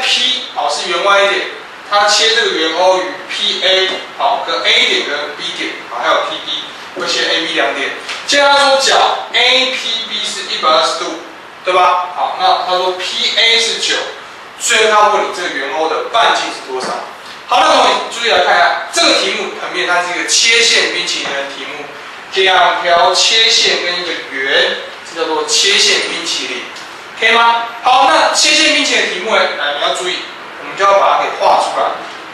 P 好是圆 Y 点，它切这个圆 O 与 PA 好跟 A 点跟 B 点好还有 PB 会切 AB 两点。接着他说角 APB 是120度，对吧？好，那他说 PA 是9，最后他问你这个圆 O 的半径是多少？好，那同学注意来看一下，这个题目很明显，它是一个切线冰淇淋的题目，两条切线跟一个圆，这叫做切线冰淇淋，可以吗？好，那切线冰淇淋的题目呢，来你要注意，我们就要把它给画出来。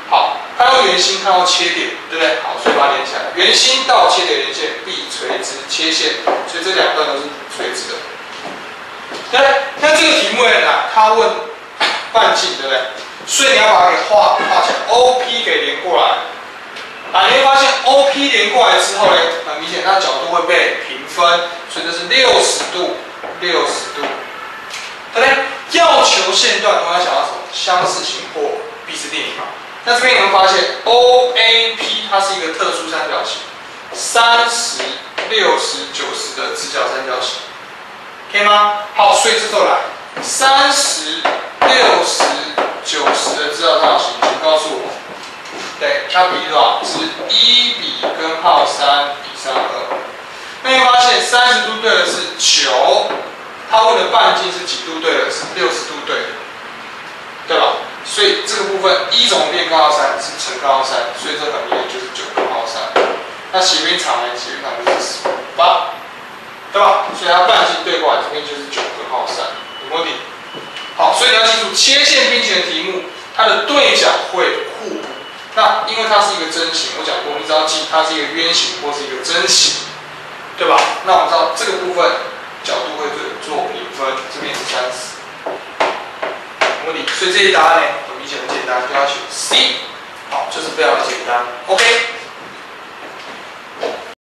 好，看到圆心，看到切点，对不对？好，所以把它连起来，圆心到切点连线必垂直切线，所以这两段都是垂直的。对，那这个题目呢，它问半径，对不对？所以你要把它给画起来 ，OP 给连过来。啊，你会发现 OP 连过来之后呢，很明显它角度会被平分，所以这是60度，60度，对不对？要求线段，我们要想到什么？相似型或毕氏定理嘛。那这边你会发现 OAP 它是一个特殊三角形，30、60、90的直角三角形，可以吗？好，所以这时候来30、60、90的直角三角形，请告诉我，对，它比例多少？是1比根号3比上2。那你会发现30度对的是9，它问的半径是几度对的？是60度对的，对吧？所以这个部分1怎么变根号3是乘根号3，所以这很明显就是9根号3。那斜边长呢？斜边长就是8，对吧？所以它半径对过来这边就是9根号3，有没有问题？好，所以你要记住，切线冰淇淋的题目，它的对角会互补。那因为它是一个针形，我讲过，你只要记它是一个圆形或是一个针形，对吧？那我们知道这个部分角度会做平分，这边是30。所以这些答案呢，很明显很简单，就要选 C， 好，就是非常的简单。